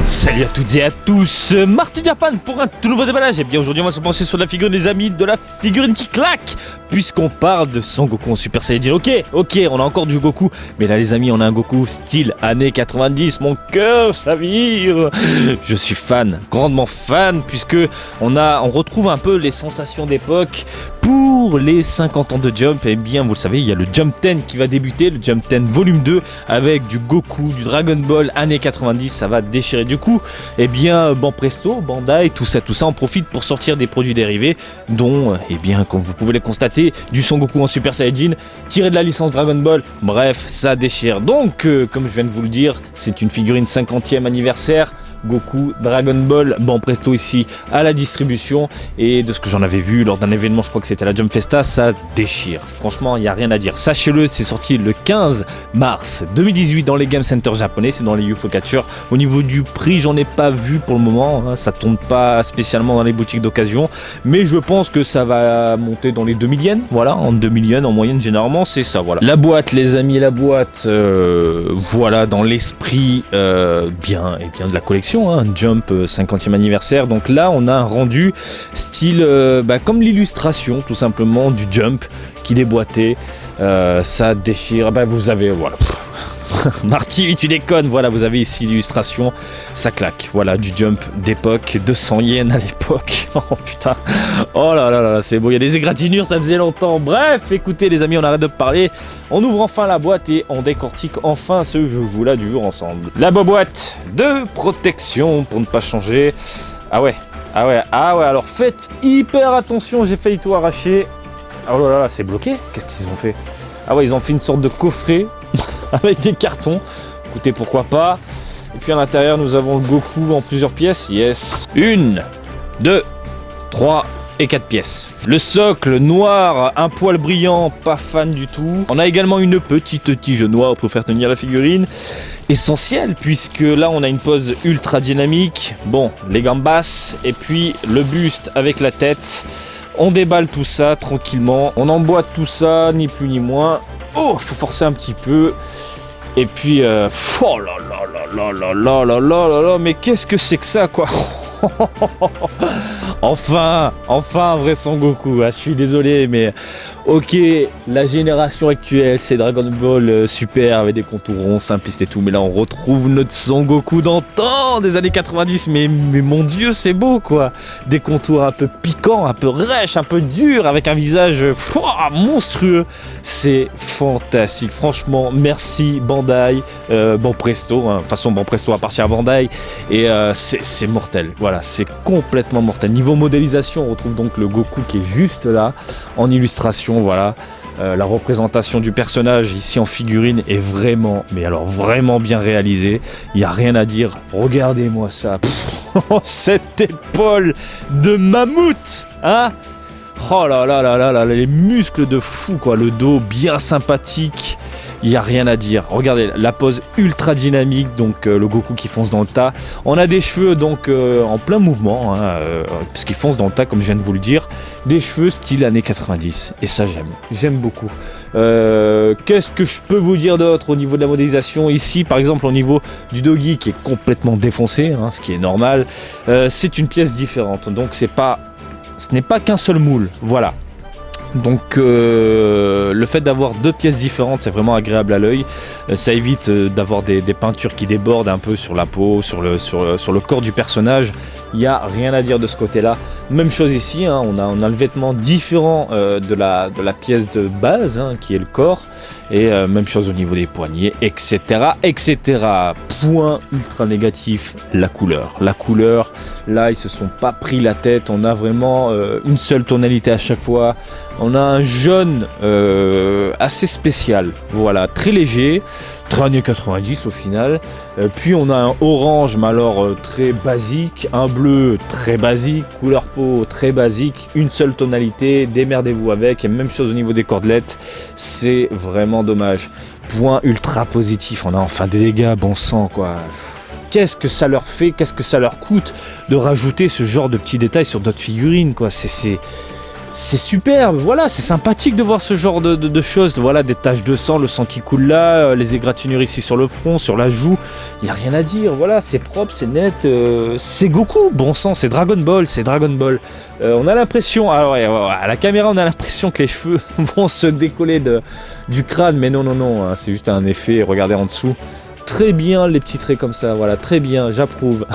Salut à toutes et à tous, Marty Japan pour un tout nouveau déballage. Et bien aujourd'hui on va se pencher sur la figurine des amis, de la figurine qui claque, puisqu'on parle de Son Goku en Super Saiyajin. Ok, on a encore du Goku, mais là les amis on a un Goku style années 90, mon cœur chavire. Je suis fan, grandement fan, puisque on retrouve un peu les sensations d'époque. Pour les 50 ans de Jump, et bien vous le savez, il y a le Jump 10 qui va débuter, le Jump 10 volume 2, avec du Goku, du Dragon Ball années 90, ça va déchirer. Du coup, et bien bon presto, Bandai, tout ça on profite pour sortir des produits dérivés, dont, et bien comme vous pouvez le constater, du Son Goku en Super Saiyajin, tiré de la licence Dragon Ball, bref, ça déchire. Donc, comme je viens de vous le dire, c'est une figurine 50e anniversaire, Goku, Dragon Ball, bon presto ici à la distribution, et de ce que j'en avais vu lors d'un événement, je crois que c'était la Jump Festa, ça déchire. Franchement, il n'y a rien à dire. Sachez-le, c'est sorti le 15 mars 2018 dans les Game Center japonais, c'est dans les UFO Catcher. Au niveau du prix, j'en ai pas vu pour le moment, hein, ça tombe pas spécialement dans les boutiques d'occasion, mais je pense que ça va monter dans les 2000 yens, voilà, en 2000 yens en moyenne, généralement, c'est ça, voilà. La boîte, les amis, la boîte, voilà, dans l'esprit bien de la collection. Jump 50e anniversaire, donc là on a un rendu style comme l'illustration tout simplement du Jump qui déboîtait, ça déchire, vous avez, voilà. Marty, tu déconnes, voilà, vous avez ici l'illustration, ça claque, voilà, du Jump d'époque, 200 yens à l'époque, oh putain, oh là là là, c'est beau, il y a des égratignures, ça faisait longtemps, bref, écoutez les amis, on arrête de parler, on ouvre enfin la boîte et on décortique enfin ce joujou-là du jour ensemble. La boîte de protection pour ne pas changer, ah ouais, alors faites hyper attention, j'ai failli tout arracher, oh là là, c'est bloqué, qu'est-ce qu'ils ont fait? Ah ouais, ils ont fait une sorte de coffret avec des cartons, écoutez, pourquoi pas. Et puis à l'intérieur nous avons le Goku en plusieurs pièces, yes, 1, 2, 3 et 4 pièces. Le socle noir, un poil brillant, pas fan du tout. On a également une petite tige noire pour faire tenir la figurine, essentiel puisque là on a une pose ultra dynamique, bon, les gambas, et puis le buste avec la tête. On déballe tout ça tranquillement, on emboîte tout ça, ni plus ni moins. Oh, faut forcer un petit peu. Et puis, oh là là là là là là là là là, mais qu'est-ce que c'est que ça, quoi? Enfin, un vrai Son Goku, je suis désolé, mais ok, la génération actuelle, c'est Dragon Ball Super avec des contours ronds, simplistes et tout, mais là on retrouve notre Son Goku d'antan, des années 90, mais mon dieu, c'est beau, quoi. Des contours un peu piquants, un peu rêches, un peu durs, avec un visage monstrueux, c'est fantastique, franchement, merci Bandai, bon presto, façon bon presto appartient à Bandai, et c'est mortel, voilà, c'est complètement mortel. Niveau modélisation, on retrouve donc le Goku qui est juste là, en illustration, voilà. La représentation du personnage ici en figurine est vraiment, mais alors vraiment bien réalisée. Il n'y a rien à dire. Regardez-moi ça. Cette épaule de mammouth, hein? Oh là là là là là, les muscles de fou, quoi. Le dos bien sympathique. Il n'y a rien à dire. Regardez la pose ultra dynamique, donc le Goku qui fonce dans le tas. On a des cheveux donc en plein mouvement, parce qu'il fonce dans le tas comme je viens de vous le dire. Des cheveux style années 90. Et ça j'aime beaucoup. Qu'est-ce que je peux vous dire d'autre au niveau de la modélisation? Ici par exemple au niveau du Doggy qui est complètement défoncé, ce qui est normal. C'est une pièce différente, donc ce n'est pas qu'un seul moule, voilà. Donc le fait d'avoir deux pièces différentes, c'est vraiment agréable à l'œil, ça évite d'avoir des peintures qui débordent un peu sur la peau, sur le corps du personnage. Il n'y a rien à dire de ce côté là. Même chose ici, on a le vêtement différent de la pièce de base, qui est le corps, et même chose au niveau des poignets, etc. Point ultra négatif, la couleur, là ils se sont pas pris la tête, on a vraiment une seule tonalité à chaque fois. On a un jaune assez spécial, voilà, très léger, très années 90 au final. Puis on a un orange, mais alors très basique, un bleu très basique, couleur peau très basique, une seule tonalité, démerdez-vous avec, et même chose au niveau des cordelettes, c'est vraiment dommage. Point ultra positif, on a enfin des dégâts, bon sang, quoi. Qu'est-ce que ça leur fait, qu'est-ce que ça leur coûte de rajouter ce genre de petits détails sur d'autres figurines, quoi. c'est superbe, voilà, c'est sympathique de voir ce genre de choses, voilà, des taches de sang, le sang qui coule là, les égratignures ici sur le front, sur la joue, il n'y a rien à dire, voilà, c'est propre, c'est net, c'est Goku, bon sang, c'est Dragon Ball, on a l'impression, alors ouais, à la caméra on a l'impression que les cheveux vont se décoller du crâne, mais non, hein, c'est juste un effet, regardez en dessous, très bien les petits traits comme ça, voilà, très bien, j'approuve.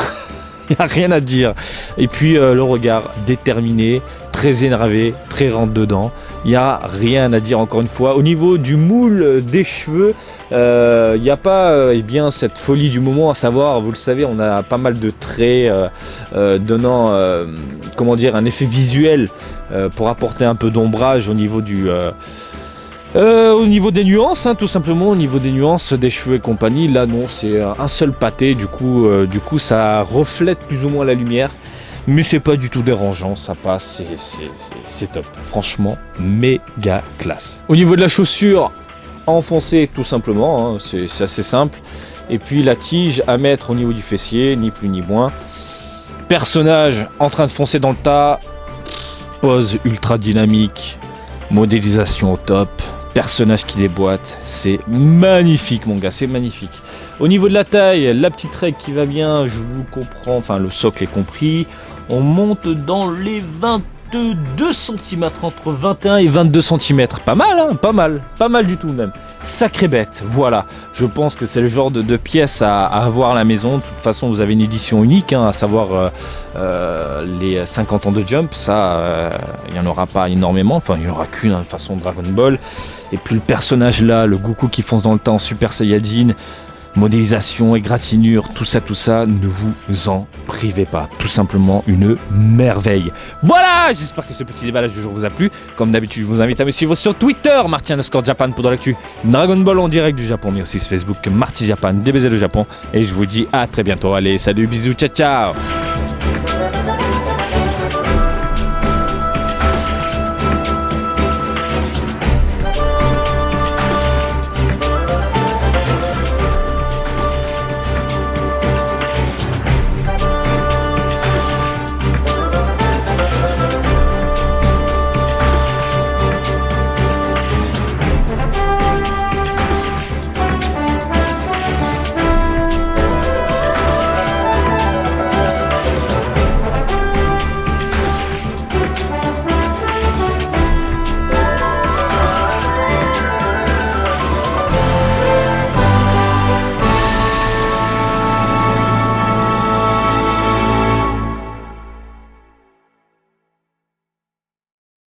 Il n'y a rien à dire. Et puis le regard déterminé, très énervé, très rentre dedans. Il n'y a rien à dire encore une fois. Au niveau du moule des cheveux, il n'y a pas eh bien, cette folie du moment, à savoir, vous le savez, on a pas mal de traits donnant comment dire, un effet visuel pour apporter un peu d'ombrage au niveau au niveau des nuances, hein, tout simplement, au niveau des nuances des cheveux et compagnie. Là non, c'est un seul pâté, du coup ça reflète plus ou moins la lumière, mais c'est pas du tout dérangeant, ça passe, c'est top, franchement méga classe. Au niveau de la chaussure, enfoncée tout simplement, hein, c'est assez simple, et puis la tige à mettre au niveau du fessier, ni plus ni moins. Personnage en train de foncer dans le tas, pose ultra dynamique, modélisation au top, personnage qui déboîte, c'est magnifique mon gars, c'est magnifique. Au niveau de la taille, la petite règle qui va bien, je vous comprends, enfin le socle est compris, on monte dans les 22 cm, entre 21 et 22 cm, pas mal hein, pas mal du tout même, sacrée bête, voilà, je pense que c'est le genre de pièce à avoir à la maison. De toute façon vous avez une édition unique, hein, à savoir les 50 ans de Jump, ça il n'y en aura pas énormément, enfin il n'y en aura qu'une, hein, de façon Dragon Ball. Et puis le personnage là, le Goku qui fonce dans le temps en Super Saiyajin, modélisation, égratignure, tout ça, ne vous en privez pas. Tout simplement une merveille. Voilà, j'espère que ce petit déballage du jour vous a plu. Comme d'habitude, je vous invite à me suivre sur Twitter, Marty_Japan pour de l'actu Dragon Ball en direct du Japon, mais aussi sur Facebook, Marty Japan, DBZ le Japon. Et je vous dis à très bientôt. Allez, salut, bisous, ciao, ciao.